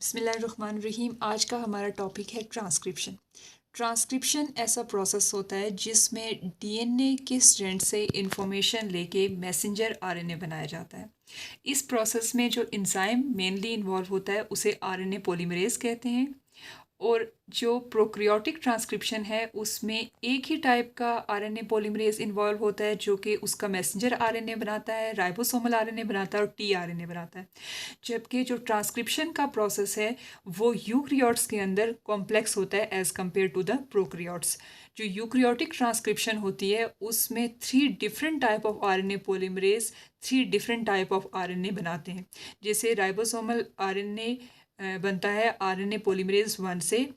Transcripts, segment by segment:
बिस्मिल्लाहिर्रहमानिर्रहीम। आज का हमारा टॉपिक है ट्रांसक्रिप्शन। ट्रांसक्रिप्शन ऐसा प्रोसेस होता है जिसमें डीएनए के स्ट्रैंड से इंफॉर्मेशन लेके मैसेंजर आरएनए बनाया जाता है। इस प्रोसेस में जो एंजाइम मेनली इन्वॉल्व होता है उसे आरएनए पॉलीमरेज कहते हैं। और जो प्रोकैरियोटिक ट्रांसक्रिप्शन है उसमें एक ही टाइप का आरएनए पॉलीमरेज इन्वॉल्व होता है जो कि उसका मैसेंजर आरएनए बनाता है, राइबोसोमल आरएनए बनाता है और टीआरएनए बनाता है। जबकि जो ट्रांसक्रिप्शन का प्रोसेस है वो यूकैरियोट्स के अंदर कॉम्प्लेक्स होता है as compared to the prokaryotes. जो यूकैरियोटिक ट्रांसक्रिप्शन होती है उसमें 3 different type of RNA polymerase 3 different type of RNA बनाते हैं। जैसे राइबोसोमल आरएनए बनता है आरएनए पॉलीमरेज 1 से,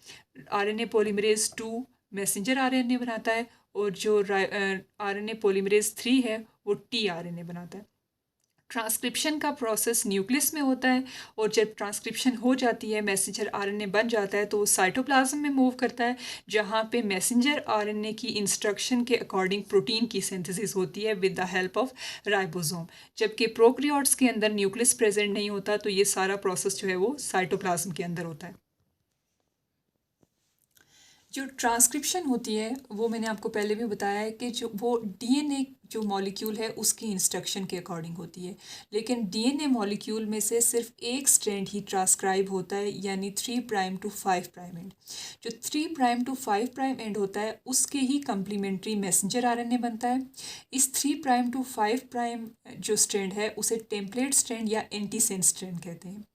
आरएनए पॉलीमरेज 2 मैसेंजर आरएनए बनाता है और जो आरएनए पॉलीमरेज 3 है वो टीआरएनए बनाता है। ट्रांसक्रिप्शन का प्रोसेस न्यूक्लियस में होता है और जब ट्रांसक्रिप्शन हो जाती है मैसेंजर आरएनए बन जाता है तो वो साइटोप्लाज्म में मूव करता है जहाँ पे मैसेंजर आरएनए की इंस्ट्रक्शन के अकॉर्डिंग प्रोटीन की सिंथेसिस होती है with the help of ribosome. जबकि प्रोकैरियोट्स के अंदर न्यूक्लियस प्रेजेंट नहीं होता तो ये सारा प्रोसेस जो है वो साइटोप्लाज्म के अंदर होता है। जो ट्रांसक्रिप्शन होती है वो मैंने आपको पहले भी बताया है कि जो वो डीएनए जो मॉलिक्यूल है उसकी इंस्ट्रक्शन के अकॉर्डिंग होती है। लेकिन डीएनए मॉलिक्यूल में से सिर्फ एक स्ट्रैंड ही ट्रांसक्राइब होता है यानी 3 प्राइम टू 5 प्राइम एंड। जो 3 प्राइम टू 5 प्राइम एंड होता है उसके ही कम्प्लीमेंट्री मैसेंजर आरएनए बनता है। इस 3 प्राइम टू 5 प्राइम जो स्ट्रैंड है उसे टेम्पलेट स्ट्रैंड या एंटीसेंस स्ट्रैंड कहते हैं।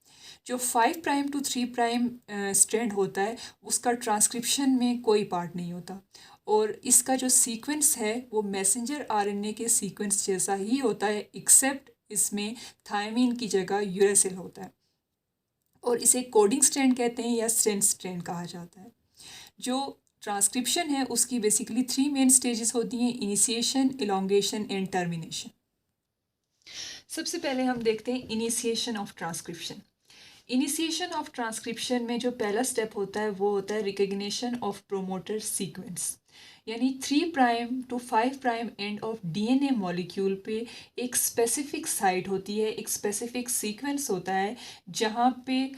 जो 5 प्राइम टू 3 प्राइम स्ट्रैंड होता है उसका ट्रांसक्रिप्शन में कोई पार्ट नहीं होता और इसका जो सीक्वेंस है वो मैसेंजर आरएनए के सीक्वेंस जैसा ही होता है एक्सेप्ट इसमें थायमीन की जगह यूरेसिल होता है और इसे कोडिंग स्ट्रैंड कहते हैं या सेंस स्ट्रैंड कहा जाता है। जो ट्रांसक्रिप्शन है उसकी बेसिकली 3 मेन स्टेजेस होती हैं, इनिशिएशन, इलोंगेशन एंड टर्मिनेशन। सबसे पहले हम देखते हैं initiation of transcription. Initiation of transcription में जो पहला स्टेप होता है वो होता है रिकग्निशन ऑफ प्रोमोटर सीक्वेंस। यानी 3 prime to 5 prime end of DNA molecule पे एक स्पेसिफिक साइट होती है, एक स्पेसिफिक सीक्वेंस होता है जहाँ पे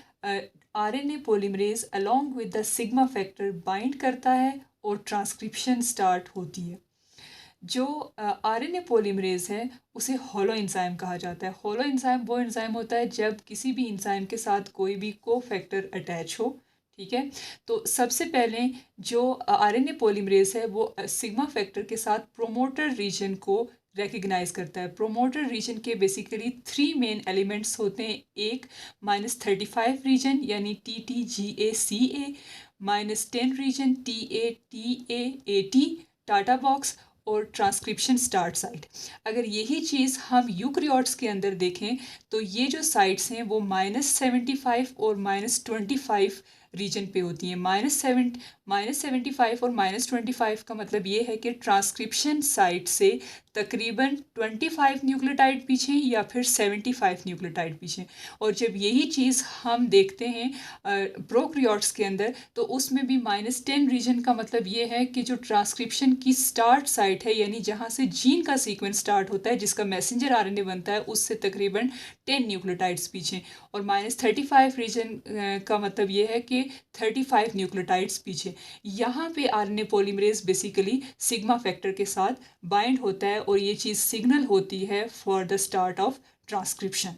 RNA polymerase along with the sigma factor bind करता है और ट्रांसक्रिप्शन स्टार्ट होती है। जो आरएनए पॉलीमरेज है उसे हॉलो एंजाइम कहा जाता है। हॉलो एंजाइम वो एंजाइम होता है जब किसी भी एंजाइम के साथ कोई भी को फैक्टर अटैच हो। ठीक है, तो सबसे पहले जो आरएनए पॉलीमरेज है वो सिग्मा फैक्टर के साथ प्रोमोटर रीजन को रिकग्नाइज करता है। प्रोमोटर रीजन के बेसिकली 3 मेन एलिमेंट्स होते हैं। एक -35 रीजन यानी TTGACA, -10 region TATAAT TATA box और ट्रांसक्रिप्शन स्टार्ट साइट। अगर यही चीज़ हम यूकैरियोट्स के अंदर देखें तो ये जो साइट्स हैं वो -75 और -25 रीजन पे होती हैं। -75 और -25 का मतलब ये है कि ट्रांसक्रिप्शन साइट से तकरीबन 25 न्यूक्लियोटाइड पीछे या फिर 75 न्यूक्लियोटाइड पीछे। और जब यही चीज़ हम देखते हैं प्रोकैरियोट्स के अंदर तो उसमें भी -10 रीजन का मतलब ये है कि जो ट्रांसक्रिप्शन की स्टार्ट साइट है यानी जहाँ से जीन का सीक्वेंस स्टार्ट होता है जिसका मैसेंजर आरएनए बनता है उससे तकरीबन 10 न्यूक्लियोटाइड्स पीछे। और -35 रीजन का मतलब ये है कि 35 न्यूक्लियोटाइड्स पीछे। यहाँ पे RNA polymerase basically sigma factor के साथ बाइंड होता है और ये चीज़ सिग्नल होती है for the start of transcription.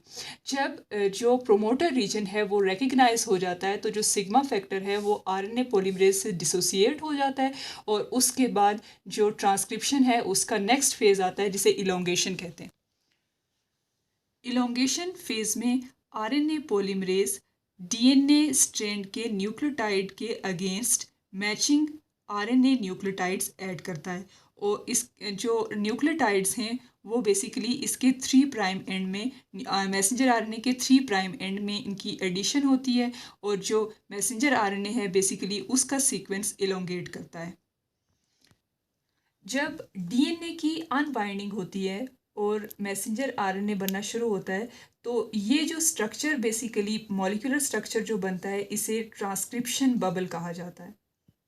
जब जो प्रोमोटर रीजन है वो रिकग्नाइज हो जाता है तो जो सिग्मा फैक्टर है वो आरएनए पॉलीमरेज से डिसोसिएट हो जाता है और उसके बाद जो ट्रांसक्रिप्शन है उसका नेक्स्ट फेज आता है जिसे इलोंगेशन कहते हैं। इलोंगेशन फेज में आरएनए पॉलीमरेज डीएनए स्ट्रैंड के न्यूक्लियोटाइड के against matching RNA nucleotides add करता है और इस जो न्यूक्लियोटाइड्स हैं वो बेसिकली इसके 3 प्राइम एंड में मैसेंजर आरएनए के 3 प्राइम एंड में इनकी एडिशन होती है और जो मैसेंजर आरएनए है बेसिकली उसका सीक्वेंस इलोंगेट करता है। जब डीएनए की अनबाइंडिंग होती है और मैसेंजर आरएनए बनना शुरू होता है तो ये जो स्ट्रक्चर बेसिकली मॉलिक्यूलर स्ट्रक्चर जो बनता है इसे ट्रांसक्रिप्शन बबल कहा जाता है।